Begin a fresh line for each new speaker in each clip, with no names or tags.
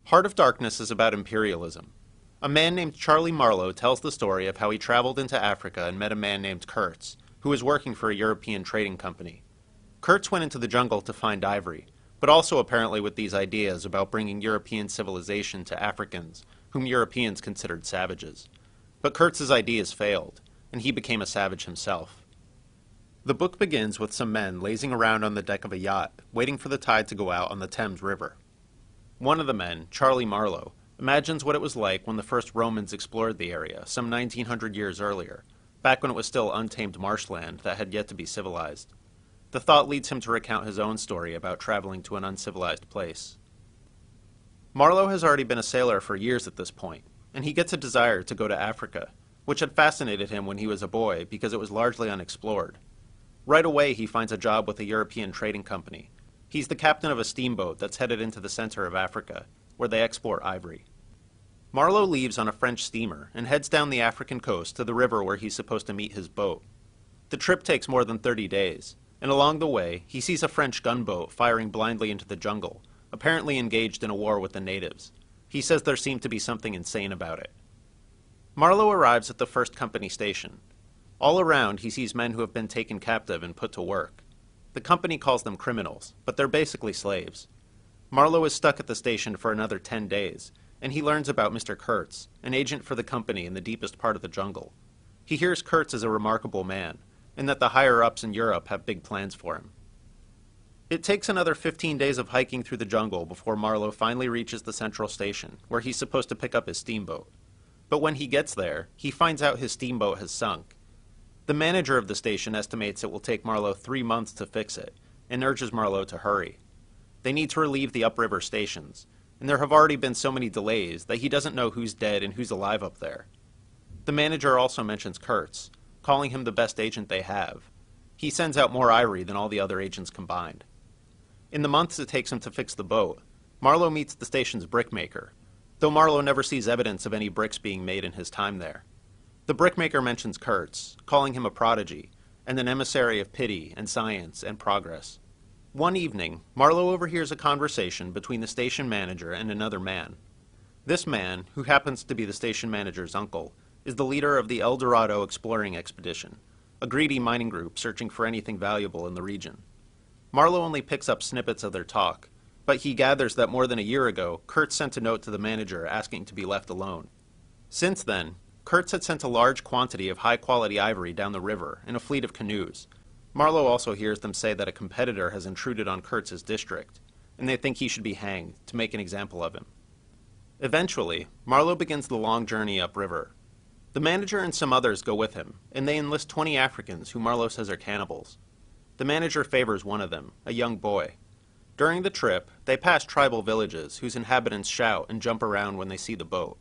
Heart of Darkness is about imperialism. A man named Charlie Marlowe tells the story of how he traveled into Africa and met a man named Kurtz, who was working for a European trading company. Kurtz went into the jungle to find ivory, but also apparently with these ideas about bringing European civilization to Africans, whom Europeans considered savages. But Kurtz's ideas failed, and he became a savage himself. The book begins with some men lazing around on the deck of a yacht, waiting for the tide to go out on the Thames River. One of the men, Charlie Marlowe, imagines what it was like when the first Romans explored the area some 1900 years earlier, back when it was still untamed marshland that had yet to be civilized. The thought leads him to recount his own story about traveling to an uncivilized place. Marlowe has already been a sailor for years at this point, and he gets a desire to go to Africa, which had fascinated him when he was a boy because it was largely unexplored. Right away he finds a job with a European trading company. He's the captain of a steamboat that's headed into the center of Africa, where they export ivory. Marlowe leaves on a French steamer and heads down the African coast to the river where he's supposed to meet his boat. The trip takes more than 30 days, and along the way, he sees a French gunboat firing blindly into the jungle, apparently engaged in a war with the natives. He says there seemed to be something insane about it. Marlowe arrives at the first company station. All around, he sees men who have been taken captive and put to work. The company calls them criminals, but they're basically slaves. Marlowe is stuck at the station for another 10 days, and he learns about Mr. Kurtz, an agent for the company in the deepest part of the jungle. He hears Kurtz is a remarkable man, and that the higher-ups in Europe have big plans for him. It takes another 15 days of hiking through the jungle before Marlowe finally reaches the central station, where he's supposed to pick up his steamboat. But when he gets there, he finds out his steamboat has sunk. The manager of the station estimates it will take Marlowe 3 months to fix it, and urges Marlowe to hurry. They need to relieve the upriver stations, and there have already been so many delays that he doesn't know who's dead and who's alive up there. The manager also mentions Kurtz, calling him the best agent they have. He sends out more ivory than all the other agents combined. In the months it takes him to fix the boat, Marlowe meets the station's brickmaker, though Marlowe never sees evidence of any bricks being made in his time there. The brickmaker mentions Kurtz, calling him a prodigy, and an emissary of pity and science and progress. One evening, Marlowe overhears a conversation between the station manager and another man. This man, who happens to be the station manager's uncle, is the leader of the El Dorado exploring expedition, a greedy mining group searching for anything valuable in the region. Marlowe only picks up snippets of their talk, but he gathers that more than a year ago, Kurtz sent a note to the manager asking to be left alone. Since then, Kurtz had sent a large quantity of high-quality ivory down the river in a fleet of canoes. Marlowe also hears them say that a competitor has intruded on Kurtz's district, and they think he should be hanged to make an example of him. Eventually, Marlowe begins the long journey upriver. The manager and some others go with him, and they enlist 20 Africans who Marlowe says are cannibals. The manager favors one of them, a young boy. During the trip, they pass tribal villages whose inhabitants shout and jump around when they see the boat.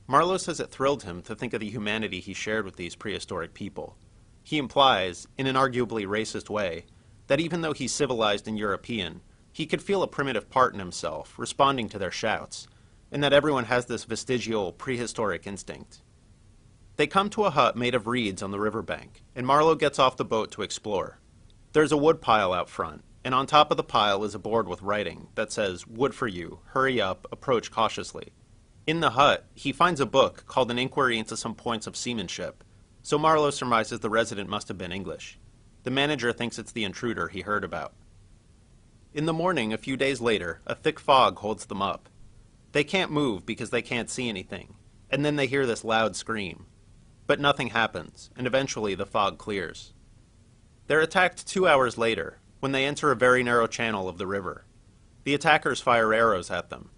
Marlowe says it thrilled him to think of the humanity he shared with these prehistoric people. He implies, in an arguably racist way, that even though he's civilized and European, he could feel a primitive part in himself, responding to their shouts, and that everyone has this vestigial, prehistoric instinct. They come to a hut made of reeds on the riverbank, and Marlowe gets off the boat to explore. There's a wood pile out front, and on top of the pile is a board with writing that says, "Wood for you, hurry up, approach cautiously." In the hut, he finds a book called An Inquiry into Some Points of Seamanship, so Marlowe surmises the resident must have been English. The manager thinks it's the intruder he heard about. In the morning, a few days later, a thick fog holds them up. They can't move because they can't see anything, and then they hear this loud scream. But nothing happens, and eventually the fog clears. They're attacked 2 hours later, when they enter a very narrow channel of the river. The attackers fire arrows at them.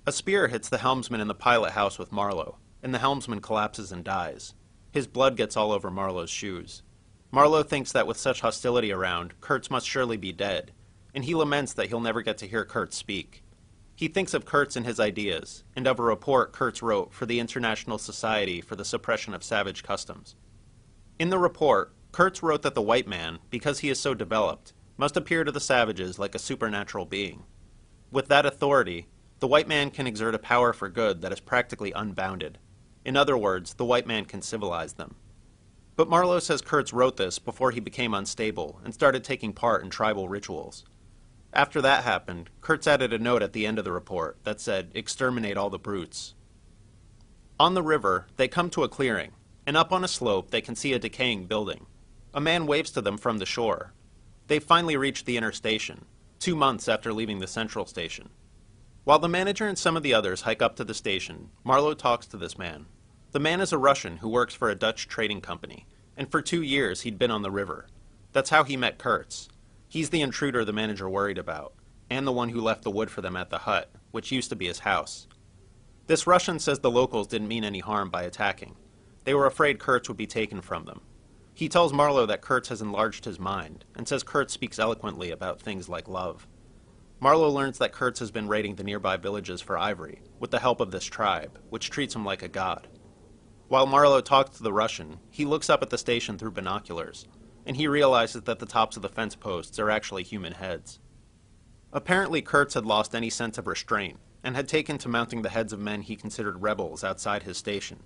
A spear hits the helmsman in the pilot house with Marlowe, and the helmsman collapses and dies. His blood gets all over Marlowe's shoes. Marlowe thinks that with such hostility around, Kurtz must surely be dead, and he laments that he'll never get to hear Kurtz speak. He thinks of Kurtz and his ideas, and of a report Kurtz wrote for the International Society for the Suppression of Savage Customs. In the report, Kurtz wrote that the white man, because he is so developed, must appear to the savages like a supernatural being. With that authority, the white man can exert a power for good that is practically unbounded. In other words, the white man can civilize them. But Marlowe says Kurtz wrote this before he became unstable and started taking part in tribal rituals. After that happened, Kurtz added a note at the end of the report that said, "Exterminate all the brutes." On the river, they come to a clearing, and up on a slope they can see a decaying building. A man waves to them from the shore. They finally reach the inner station, 2 months after leaving the central station. While the manager and some of the others hike up to the station, Marlowe talks to this man. The man is a Russian who works for a Dutch trading company, and for 2 years he'd been on the river. That's how he met Kurtz. He's the intruder the manager worried about, and the one who left the wood for them at the hut, which used to be his house. This Russian says the locals didn't mean any harm by attacking. They were afraid Kurtz would be taken from them. He tells Marlowe that Kurtz has enlarged his mind, and says Kurtz speaks eloquently about things like love. Marlowe learns that Kurtz has been raiding the nearby villages for ivory, with the help of this tribe, which treats him like a god. While Marlowe talks to the Russian, he looks up at the station through binoculars, and he realizes that the tops of the fence posts are actually human heads. Apparently Kurtz had lost any sense of restraint, and had taken to mounting the heads of men he considered rebels outside his station.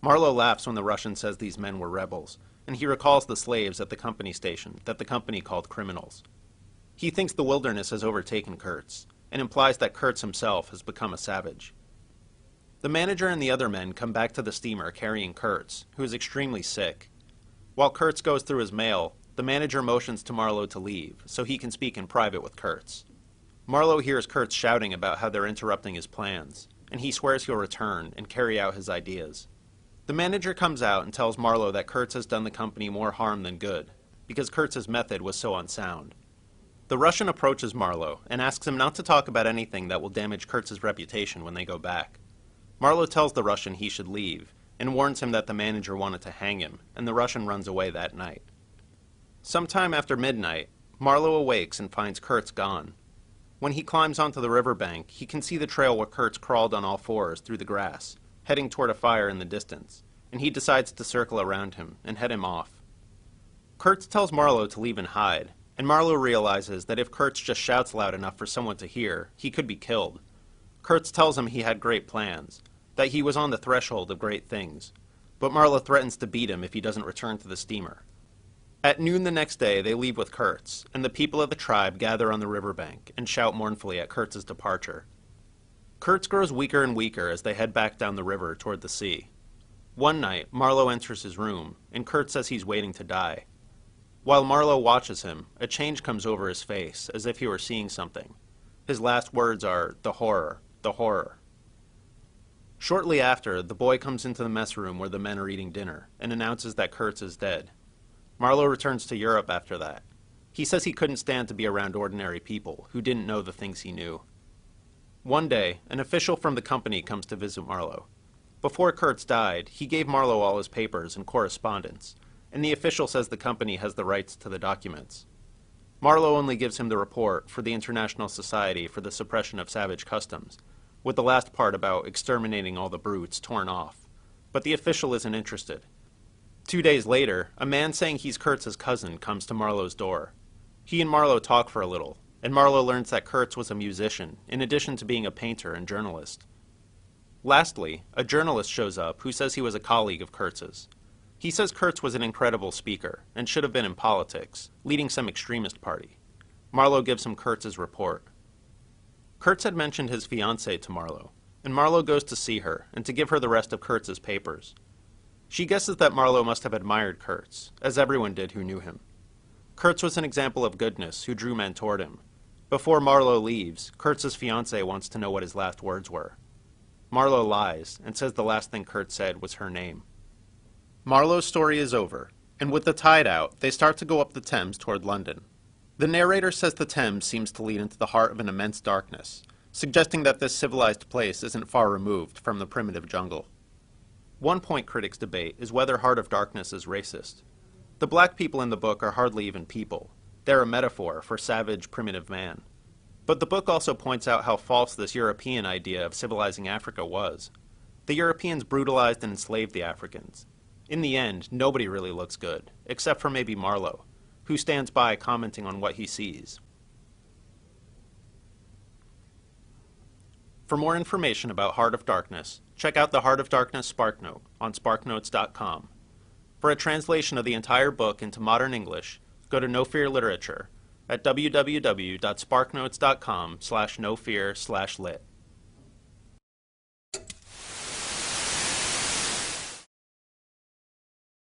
Marlowe laughs when the Russian says these men were rebels, and he recalls the slaves at the company station that the company called criminals. He thinks the wilderness has overtaken Kurtz, and implies that Kurtz himself has become a savage. The manager and the other men come back to the steamer carrying Kurtz, who is extremely sick. While Kurtz goes through his mail, the manager motions to Marlowe to leave, so he can speak in private with Kurtz. Marlowe hears Kurtz shouting about how they're interrupting his plans, and he swears he'll return and carry out his ideas. The manager comes out and tells Marlowe that Kurtz has done the company more harm than good, because Kurtz's method was so unsound. The Russian approaches Marlowe and asks him not to talk about anything that will damage Kurtz's reputation when they go back. Marlowe tells the Russian he should leave, and warns him that the manager wanted to hang him, and the Russian runs away that night. Sometime after midnight, Marlowe awakes and finds Kurtz gone. When he climbs onto the riverbank, he can see the trail where Kurtz crawled on all fours through the grass, heading toward a fire in the distance, and he decides to circle around him and head him off. Kurtz tells Marlowe to leave and hide, and Marlowe realizes that if Kurtz just shouts loud enough for someone to hear, he could be killed. Kurtz tells him he had great plans, that he was on the threshold of great things, but Marlowe threatens to beat him if he doesn't return to the steamer. At noon the next day, they leave with Kurtz, and the people of the tribe gather on the riverbank and shout mournfully at Kurtz's departure. Kurtz grows weaker and weaker as they head back down the river toward the sea. One night, Marlowe enters his room, and Kurtz says he's waiting to die. While Marlowe watches him, a change comes over his face, as if he were seeing something. His last words are, "The horror, the horror." Shortly after, the boy comes into the mess room where the men are eating dinner, and announces that Kurtz is dead. Marlowe returns to Europe after that. He says he couldn't stand to be around ordinary people who didn't know the things he knew. One day, an official from the company comes to visit Marlowe. Before Kurtz died, he gave Marlowe all his papers and correspondence, and the official says the company has the rights to the documents. Marlowe only gives him the report for the International Society for the Suppression of Savage Customs, with the last part about exterminating all the brutes torn off, but the official isn't interested. 2 days later, a man saying he's Kurtz's cousin comes to Marlowe's door. He and Marlowe talk for a little, and Marlowe learns that Kurtz was a musician, in addition to being a painter and journalist. Lastly, a journalist shows up who says he was a colleague of Kurtz's. He says Kurtz was an incredible speaker, and should have been in politics, leading some extremist party. Marlowe gives him Kurtz's report. Kurtz had mentioned his fiancée to Marlowe, and Marlowe goes to see her, and to give her the rest of Kurtz's papers. She guesses that Marlowe must have admired Kurtz, as everyone did who knew him. Kurtz was an example of goodness who drew men toward him. Before Marlowe leaves, Kurtz's fiancée wants to know what his last words were. Marlowe lies, and says the last thing Kurtz said was her name. Marlowe's story is over, and with the tide out, they start to go up the Thames toward London. The narrator says the Thames seems to lead into the heart of an immense darkness, suggesting that this civilized place isn't far removed from the primitive jungle. One point critics debate is whether Heart of Darkness is racist. The black people in the book are hardly even people. They're a metaphor for savage, primitive man. But the book also points out how false this European idea of civilizing Africa was. The Europeans brutalized and enslaved the Africans. In the end, nobody really looks good, except for maybe Marlowe, who stands by commenting on what he sees. For more information about Heart of Darkness, check out the Heart of Darkness SparkNote on sparknotes.com. For a translation of the entire book into modern English, go to No Fear Literature, at www.sparknotes.com/nofear/lit.